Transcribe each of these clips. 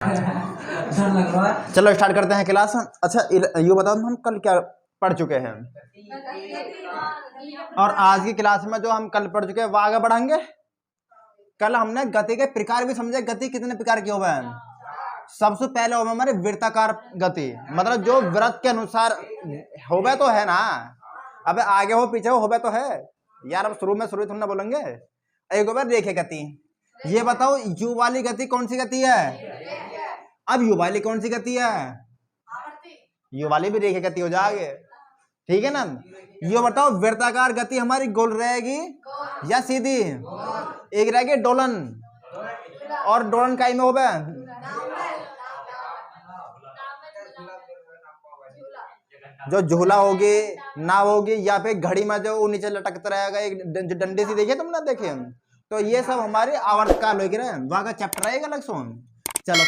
चलो स्टार्ट करते हैं क्लास। अच्छा ये बताओ हम कल क्या पढ़ चुके हैं और आज की क्लास में जो हम कल पढ़ चुके हैं वो आगे बढ़ाएंगे। कल हमने गति के प्रकार भी समझे, गति कितने प्रकार के हुए हैं। सबसे पहले होगा हमारे वृत्ताकार गति, मतलब जो वृत्त के अनुसार होवे तो है ना, अब आगे हो पीछे हो तो है यार। अब शुरू थोड़ा बोलेंगे। एक बार देखे गति, ये बताओ यू वाली गति कौन सी गति है। अब यू वाली कौन सी गति है, यू वाली भी रेखा गति हो जाएगी, ठीक है ना। ये बताओ वृत्ताकार गति हमारी गोल रहेगी या सीधी। एक रहेगी डोलन, और डोलन काई में होगा, जो झूला होगी, नाव होगी, या फिर घड़ी में जो नीचे लटकता रहेगा एक डंडे से, देखे तुमने देखे। तो ये सब हमारे आवर्तकाल होगी ना, वहां का चैप्टर रहेगा अलग सुन। चलो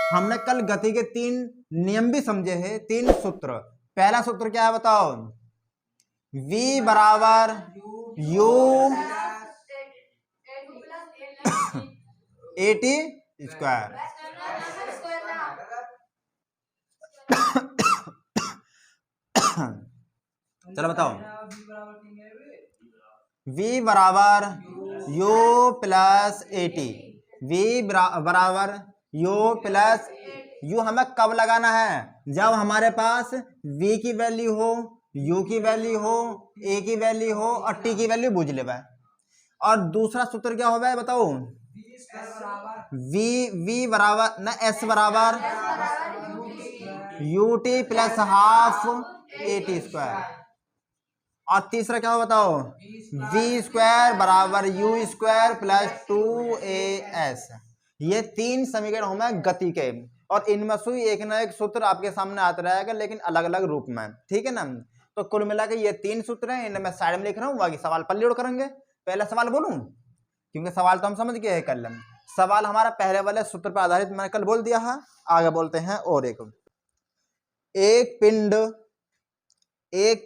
हमने कल गति के 3 नियम भी समझे हैं, 3 सूत्र। पहला सूत्र क्या है बताओ, v बराबर u AT स्क्वायर। चलो बताओ, v बराबर u प्लस AT, v बराबर u प्लस u हमें कब लगाना है, जब हमारे पास v की वैल्यू हो, u की वैल्यू हो, a की वैल्यू हो और t की वैल्यू बूझ लेवा। और दूसरा सूत्र क्या होगा बताओ, v बराबर ना s बराबर ut plus half AT square. और तीसरा क्या हो बताओ, v स्क्वायर बराबर u स्क्वायर प्लस 2as। ये 3 समीकरण होंगे गति के, और इनमें से एक ना एक सूत्र आपके सामने आता रहेगा, लेकिन अलग अलग रूप में, ठीक है ना। तो कुल मिला के ये 3 सूत्र हैं, इन्हें मैं साइड में लिख रहा हूँ, बाकी सवाल पर लोड करेंगे। पहला सवाल बोलूं, क्योंकि सवाल तो हम समझ गए हैं कल। सवाल हमारा पहले वाले सूत्र पर आधारित मैंने कल बोल दिया है। आगे बोलते हैं। और एक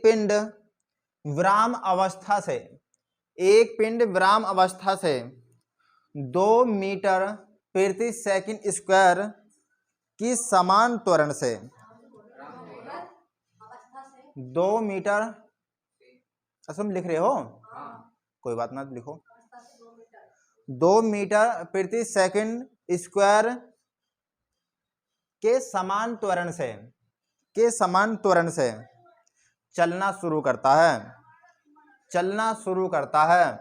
पिंड विराम अवस्था से, एक पिंड विराम अवस्था से 2 मीटर प्रति सेकंड स्क्वायर की समान त्वरण से 2 मीटर, तुम लिख रहे हो कोई बात ना, लिखो 2 मीटर प्रति सेकंड स्क्वायर के समान त्वरण से चलना शुरू करता है।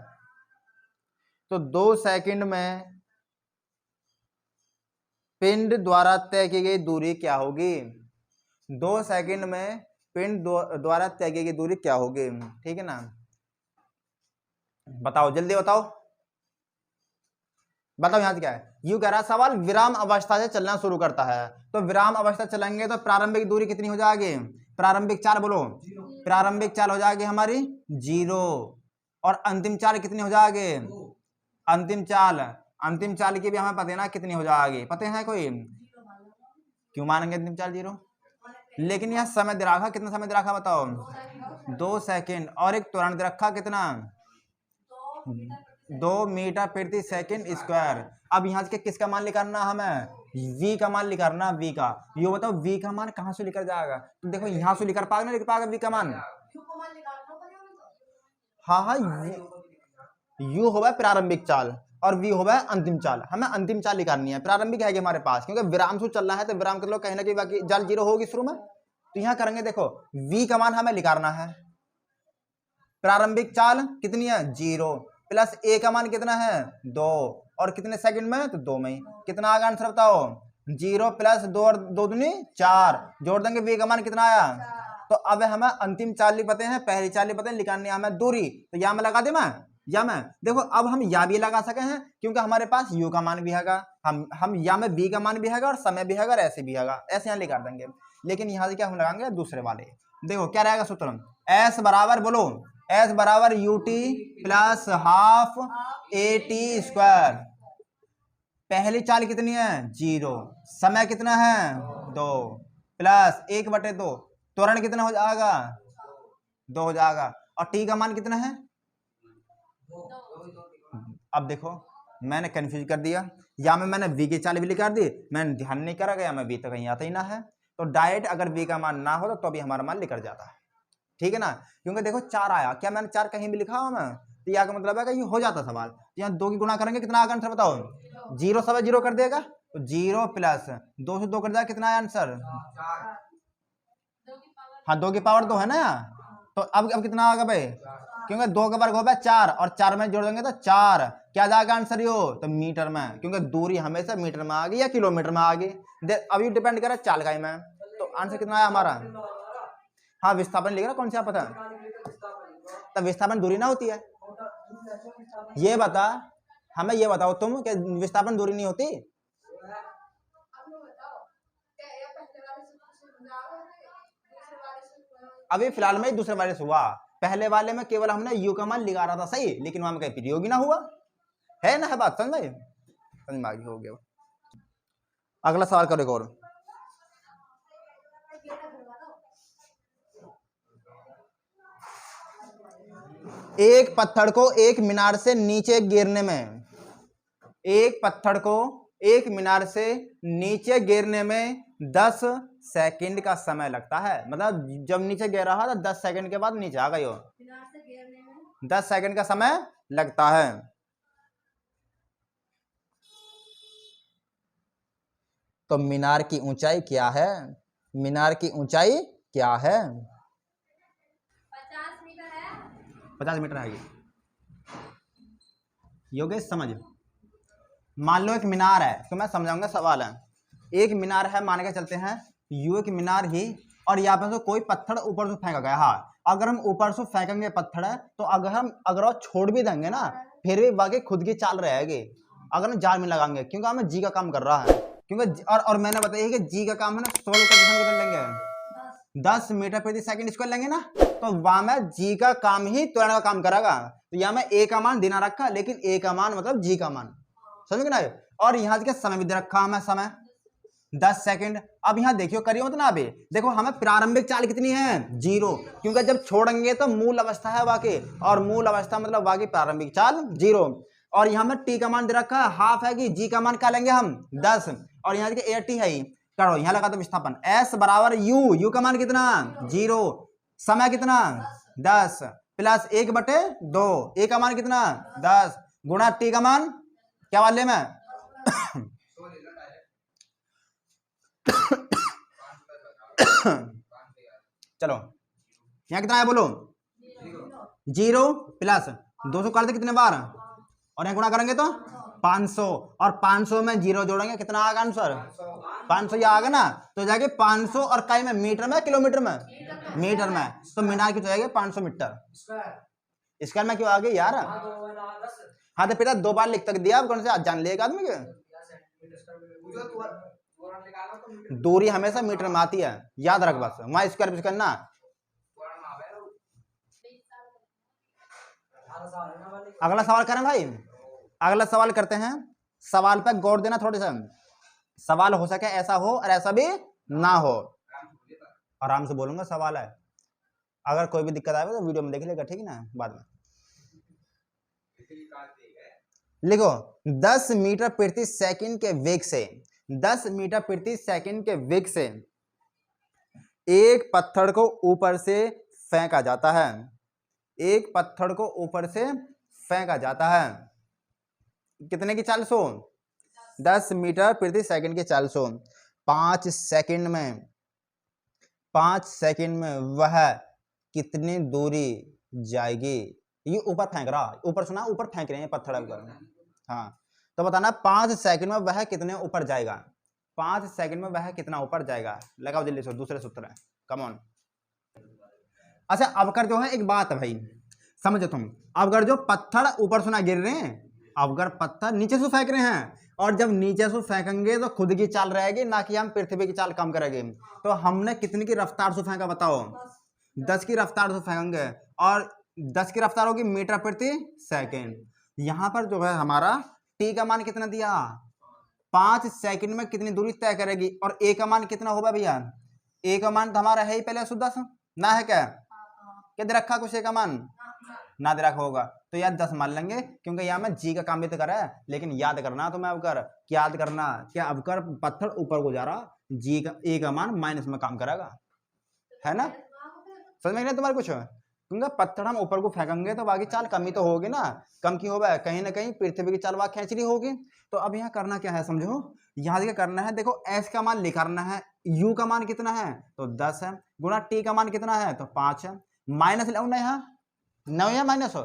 तो 2 सेकंड में पिंड द्वारा तय की गई दूरी क्या होगी, 2 सेकंड में पिंड द्वारा तय की गई दूरी क्या होगी, ठीक है ना। बताओ जल्दी बताओ यहाँ से क्या है। यू कह रहा सवाल विराम अवस्था से चलना शुरू करता है, तो विराम अवस्था चलेंगे तो प्रारंभिक दूरी कितनी हो जाएगी, प्रारंभिक चाल बोलो, प्रारंभिक चाल हो जाएगी हमारी 0, और अंतिम चाल कितनी हो जाएगी, अंतिम चाल की भी हमें पता है ना कितनी हो जाएगी, पता है कोई, क्यों मानेंगे अंतिम चाल 0, लेकिन यह समय दे रखा, कितना समय दे रखा बताओ, 2 सेकंड, और एक त्वरण दे रखा कितना, 2 मीटर प्रति सेकंड स्क्वायर। अब यहाँ से किसका मान निकालना हमें, v का मान निकालना, v का। ये बताओ v का मान कहाँ से लेकर जाएगा, तो देखो यहाँ से लेकर पाएगा ना, लिख पाएगा v का मान। हाँ u होगा प्रारंभिक चाल और v होगा अंतिम चाल। हमें अंतिम चाल निकालनी है, प्रारंभिक है हमारे पास, क्योंकि विराम से चल रहा है तो विराम के लोग कहीं ना कहीं बाकी चाल 0 होगी शुरू में। तो यहाँ करेंगे, देखो v का मान हमें निकालना है, प्रारंभिक चाल कितनी है 0, प्लस a का मान कितना है 2, और कितने सेकंड में, तो 2 में। कितना आगे आंसर बताओ, 0 प्लस 2 और 2 दूनी 4, जोड़ देंगे v का मान कितना आया। तो अब हमें अंतिम चाल लिख पते हैं, पहली चाल लिख पते हैं, निकालनी है हमें दूरी, तो यहाँ में लगा दे मैं देखो अब हम या भी लगा सके हैं, क्योंकि हमारे पास u का मान भी हैगा, हम या में v का मान भी हैगा और समय भी हैगा और ऐसे भी हैगा, ऐसे यहाँ लिखा देंगे। लेकिन यहाँ से क्या हम लगाएंगे दूसरे वाले, देखो क्या रहेगा सूत्र, s बराबर बोलो, s बराबर ut plus half AT square. पहली चाल कितनी है 0, समय कितना है 2, प्लस 1/2, त्वरण कितना हो जाएगा 2 हो जाएगा, और t का मान कितना है। अब देखो मैंने कंफ्यूज कर दिया, या में मैंने v की चाल भी निकाल दी, मैंने ध्यान नहीं करा गया, मैं v तो कहीं आता ही ना है, तो डायरेक्ट अगर v का मान ना हो तो भी हमारा मान निकल जाता है, ठीक है ना। क्योंकि देखो 4 आया, क्या मैंने 4 कहीं भी लिखा हुआ मैं, तो यहाँ का मतलब है कि ये हो जाता सवाल। यहाँ 2 की गुणा करेंगे कितना आएगा आंसर बताओ, 0 सब 0 कर देगा, तो 0 प्लस 2 से 2 कर देगा, कितना है आंसर, हाँ 2 की पावर 2 है ना। तो अब कितना आएगा भाई, क्योंकि 2 का वर्ग होगा 4 और 4 में जोड़ देंगे तो 4, क्या जाएगा आंसर यो, तो मीटर में, क्योंकि दूरी हमेशा मीटर में आ गई या किलोमीटर में आ गई, अभी डिपेंड करे चाल का ही में। तो आंसर कितना है हमारा, हाँ विस्थापन लिख रहा कौन सा पता, तब विस्थापन दूरी ना होती है, ये बता हमें, ये बताओ तुम कि विस्थापन दूरी नहीं होती। अभी फिलहाल में दूसरे वाले से हुआ, पहले वाले में केवल हमने यू का मान लगा रहा था सही, लेकिन वहां में कहीं प्रयोग ना हुआ है ना, है बात समझ में, समझ में आ गई, हो गया। अगला सवाल करो एक और। एक पत्थर को एक मीनार से नीचे गिरने में, एक पत्थर को एक मीनार से नीचे गिरने में 10 सेकंड का समय लगता है, मतलब जब नीचे गिर रहा था 10 सेकंड के बाद नीचे आ गई हो, 10 सेकंड का समय लगता है। तो मीनार की ऊंचाई क्या है, मीनार की ऊंचाई क्या है, 50 मीटर है, 50 मीटर है ये योगेश समझ। मान लो एक मीनार है, तो मैं समझाऊंगा सवाल है, एक मीनार है मान के चलते हैं, यू एक मीनार ही, और यहाँ पे से कोई पत्थर ऊपर से फेंका गया, हाँ अगर हम ऊपर से फेंकेंगे पत्थर है, तो अगर वो छोड़ भी देंगे ना, फिर भी बाकी खुद की चाल रहेगी, अगर हम जाल में लगाएंगे, क्योंकि हमें जी का काम कर रहा है, क्योंकि और मैंने बताया कि जी का काम है ना, 16 कितना लेंगे, 10 मीटर प्रति सेकंड स्क्वायर लेंगे ना, तो वहां में जी का काम ही त्वरण का काम करेगा, तो यहाँ में ए का मान देना रखा, लेकिन ए का मान मतलब जी का मान, समझ गए ना। और यहाँ के समय भी दे रखा हमें, समय 10 सेकंड। अब यहाँ देखियो करियो मत ना, अभी देखो हमें प्रारंभिक चाल कितनी है 0, क्योंकि जब छोड़ेंगे तो मूल अवस्था है वाकई, और मूल अवस्था मतलब वाकई प्रारंभिक चाल 0, और यहाँ में टी का मान दे रखा है हाफ है, कि जी का मान क्या लेंगे हम 10, और यहाँ देखिए 80 है ही, करो यहाँ लगा दो विस्थापन एस बराबर यू, यू का मान कितना 0, समय कितना 10 प्लस 1/2, ए का मान कितना 10 गुणा टी का मान क्या वाले में चलो यहाँ कितना है बोलो, 0 प्लस 200 कर दे कितने बार, और यहाँ गुणा करेंगे तो 500, और 500 में 0 जोड़ेंगे कितना आएगा आंसर, 500 ये आएगा ना, तो जाएगा 500 और कई में मीटर में किलोमीटर में, मीटर में, तो मीनार की जाएगा 500 मीटर स्क्वायर में, क्यों आ गई यार, हाँ तो बेटा 2 बार लिख तक दिया, कौन से जान लेगा आदमी के, दूरी हमेशा मीटर में आती है, याद रख बस, वहां स्क्वायर करना। अगला सवाल करें भाई, अगला सवाल करते हैं, सवाल पे गौर देना थोड़े सा, सवाल हो सके ऐसा हो और ऐसा भी ना हो, आराम से बोलूंगा सवाल है, अगर कोई भी दिक्कत आए तो वीडियो में देख लेगा, ठीक है ना, बाद में लिखो 10 मीटर प्रति सेकंड के वेग से, 10 मीटर प्रति सेकंड के वेग से एक पत्थर को ऊपर से फेंका जाता है, एक पत्थर को ऊपर से फेंका जाता है, कितने की चाल सो 10 मीटर प्रति सेकंड के चाल सो, 5 सेकंड में, 5 सेकंड में वह कितनी दूरी जाएगी, ये ऊपर फेंक रहा, ऊपर सुना ऊपर फेंक रहे हैं पत्थर, हाँ तो बताना 5 सेकंड में वह कितने ऊपर जाएगा, 5 सेकंड में वह कितना ऊपर जाएगा, लगाओ जल्दी से, दूसरे सूत्र है, कम ऑन। अच्छा अवकर जो है एक बात है भाई समझो तुम, अवगर जो पत्थर ऊपर सुना गिर रहे हैं, अवगर पत्थर नीचे से फेंक रहे हैं, और जब नीचे से फेंकेंगे तो खुद की चाल रहेगी, ना कि हम पृथ्वी की चाल कम करेंगे, तो हमने कितनी की रफ्तार से फेंका बताओ, 10 की रफ्तार से फेंकेंगे, और 10 की रफ्तार होगी मीटर प्रति सेकंड, यहाँ पर जो है हमारा टी का मान कितना दिया, 5 सेकंड में कितनी दूरी तय करेगी, और ए का मान कितना होगा भैया, ए का मान तो हमारा है ही पहले 10 ना है क्या दे रखा कुछ ए का मान नादिरक होगा। तो यार 10 मान लेंगे, क्योंकि यहाँ में जी का काम भी तो करा है, लेकिन याद करना तुम्हें अब कर, क्या याद करना, क्या अब कर, पत्थर ऊपर को जा रहा, जी का ए का मान माइनस में काम करेगा, है ना, समझ में नहीं तुम्हारे कुछ, क्योंकि पत्थर हम ऊपर को फेंकेंगे तो बाकी चाल कमी तो होगी ना, कम की होगा, कहीं ना कहीं पृथ्वी की चाल वहां खींच रही होगी। तो अब यहाँ करना क्या है समझो, यहाँ क्या करना है, देखो एस का मान निकालना है, यू का मान कितना है तो 10 है, गुणा टी का मान कितना है तो 5 है, माइनस लो ना, यहाँ 9 या माइनस हो,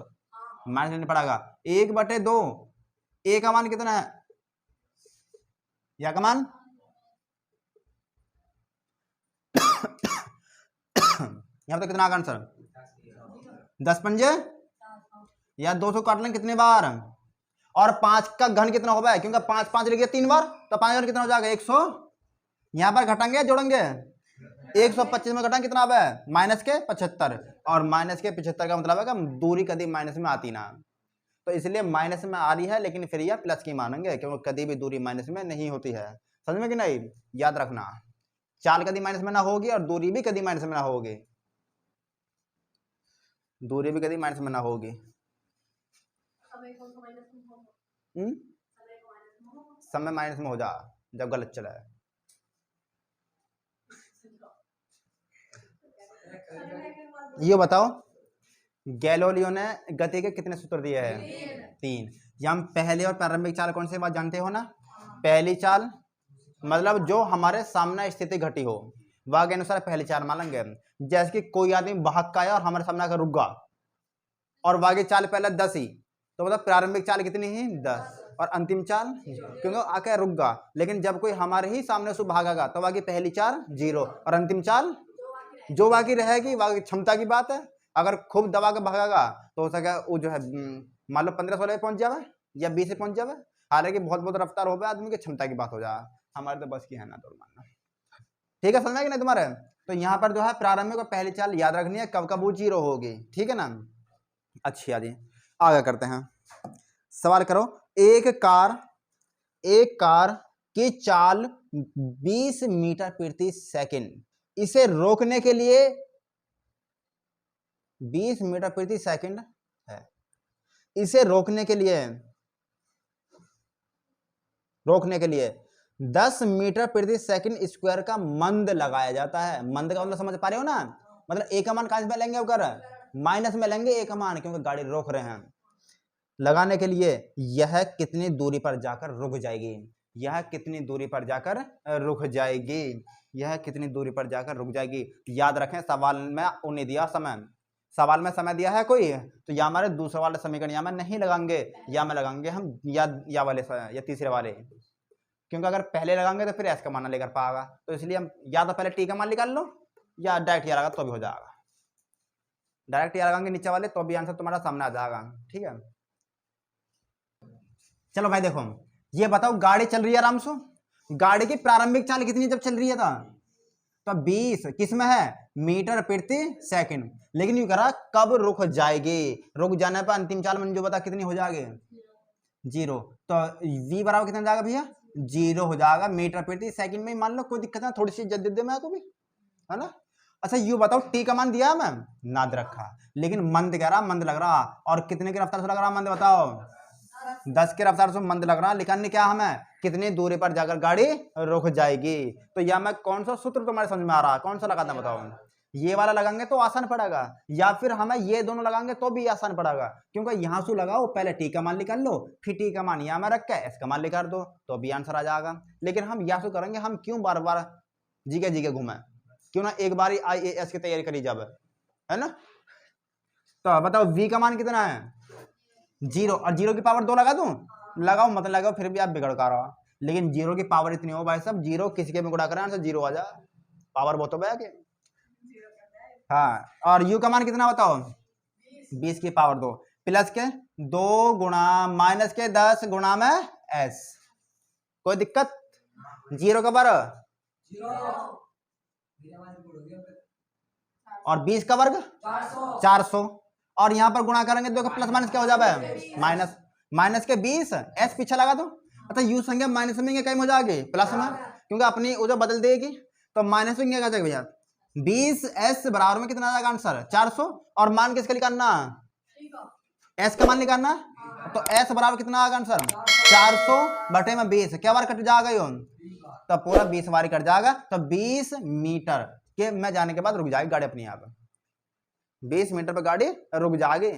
माइनस लेना पड़ेगा, 1/2, ए का मान कितना है, या का मान यहाँ पे कितना आगा आंसर, 10 पंजे या 200 काट लेंगे कितने बार, और 5 का घन कितना होगा, क्योंकि 5 5 लिख 3 बार, तो 5 घन कितना हो जाएगा 100, यहाँ पर घटाएंगे जोड़ेंगे, 125 में घटाएंगे कितना है माइनस के 75, और माइनस के 75 का मतलब है कि दूरी कभी माइनस में आती ना, तो इसलिए माइनस में आ रही है, लेकिन फिर यह प्लस की मानेंगे, क्योंकि कभी भी दूरी माइनस में नहीं होती है, समझ में कि नहीं, याद रखना, चाल कभी माइनस में ना होगी और दूरी भी कभी माइनस में ना होगी, दूरी भी कभी माइनस में ना होगी, समय माइनस में हो जा जब गलत चला है। ये बताओ गैलीलियो ने गति के कितने सूत्र दिए हैं, 3। या हम पहले और प्रारंभिक चाल कौन सी बात जानते हो ना, पहली चाल मतलब जो हमारे सामने स्थिति घटी हो वह के अनुसार पहली चाल मानेंगे, जैसे कि कोई आदमी भाग का आया और हमारे सामने आकर रुक गया और वागे चाल पहले 10 ही, तो मतलब प्रारंभिक चाल कितनी है 10, और अंतिम चाल क्योंकि आके रुक गया, लेकिन जब कोई हमारे ही सामने से भागेगा तो वागी पहली चाल 0 और अंतिम चाल जो बाकी रहेगी वागी क्षमता की बात है, अगर खूब दबा के भागेगा तो हो सके वो जो है मान लो 15-16 पहुंच जावे या 20 से पहुंच जावे, हालांकि बहुत बहुत रफ्तार हो गया आदमी की क्षमता की बात हो जाए, हमारे तो बस की है ना दौड़ मारना, ठीक है, समझ में कि नहीं तुम्हारे। तो यहाँ पर जो है प्रारंभिक और पहली चाल याद रखनी है, कब कब वो 0 होगी, ठीक है ना। अच्छी आदि आगे करते हैं, सवाल करो, एक कार की चाल 20 मीटर प्रति सेकंड, इसे रोकने के लिए 20 मीटर प्रति सेकंड है, इसे रोकने के लिए 10 मीटर प्रति सेकंड स्क्वायर का मंद लगाया जाता है, मंद का मतलब समझ पा रहे हो ना, मतलब एक का मान कहां से लेंगे होकर माइनस में लेंगे एक का मान, क्योंकि गाड़ी रोक रहे हैं, लगाने के लिए यह कितनी दूरी पर जाकर रुक जाएगी, यह कितनी दूरी पर जाकर रुक जाएगी, यह कितनी दूरी पर जाकर रुक जाएगी। याद रखें सवाल में उन्हें दिया समय, सवाल में समय दिया है कोई, तो या हमारे दूसरे वाले समीकरण या में नहीं लगाएंगे, या में लगाएंगे हम या वाले या तीसरे वाले, क्योंकि अगर पहले लगाएंगे तो फिर एस का मान लेकर पाएगा, तो इसलिए हम या तो पहले टी का मान निकाल लो या डायरेक्ट या लगा तो भी हो जाएगा, डायरेक्ट या लगाएंगे नीचे वाले तो भी आंसर तुम्हारा सामने आ जाएगा, ठीक है। चलो भाई देखो ये बताओ, गाड़ी चल रही है आराम से, गाड़ी की प्रारंभिक चाल कितनी जब चल रही है था तो 20 किस में है मीटर प्रति सेकंड, लेकिन यू करा कब रुक जाएगी, रुक जाने पर अंतिम चाल में जो बता कितनी हो जाएगी 0, तो v बराबर कितना जाएगा भैया 0 हो जाएगा मीटर प्रति सेकंड में, मान लो कोई दिक्कत ना, थोड़ी सी जल्दी दे मैं को भी, है ना। अच्छा यू बताओ टी का मान दिया मैम नाद रखा, लेकिन मंद कह रहा, मंद लग रहा, और कितने की रफ्तार से लग रहा मंद बताओ 10 के रफ्तार से मंद लग रहा, लिखने क्या हमें कितनी दूरी पर जाकर गाड़ी रुक जाएगी, तो या मैं कौन सा सूत्र तुम्हारे समझ में आ रहा है, कौन सा लगाना बताओ, ये वाला लगाएंगे तो आसान पड़ेगा, या फिर हमें ये दोनों लगाएंगे तो भी आसान पड़ेगा, क्योंकि यहाँ से लगाओ पहले टी का मान निकाल लो, फिर टी का मान यहाँ में रख के एस का मान निकाल दो तो भी आंसर आ जाएगा, लेकिन हम यहाँ से करेंगे, हम क्यों बार बार जीके घूमे, क्यों ना एक बार IAS की तैयारी करी जाए, है ना। तो बताओ v का मान कितना है 0, और 0 की पावर 2 लगा दूं, लगाओ मत लगाओ फिर भी आप बिगड़ कर रहा, लेकिन 0 की पावर इतनी हो भाई साहब, 0 किसी के में गुणा करें आंसर 0 आ जाए, पावर बहुत हो गया कि हाँ, और u का मान कितना बताओ 20 की पावर 2 प्लस के 2 गुणा माइनस के 10 गुणा में s, कोई दिक्कत, 0 का बार और 20 का वर्ग 400, और यहाँ पर गुणा करेंगे तो प्लस माइनस क्या हो जाएगा माइनस, माइनस के 20 एस पीछे लगा दो, अच्छा यू संख्या माइनस में कहीं हो जाएगी प्लस में, क्योंकि अपनी वो जो बदल देगी, तो माइनस में क्या जाएगा भैया 20 एस बराबर में कितना आ जाएगा आंसर 400, और मान किसके लिए करना एस का मान निकालना है, तो एस बराबर कितना आएगा आंसर 400 बटे में 20, क्या बार कट जाएगा यो, तो पूरा 20 बार कट जाएगा, तो 20 मीटर के में जाने के बाद रुक जाएगी गाड़ी अपने आप, 20 मीटर पे गाड़ी रुक जाएगी।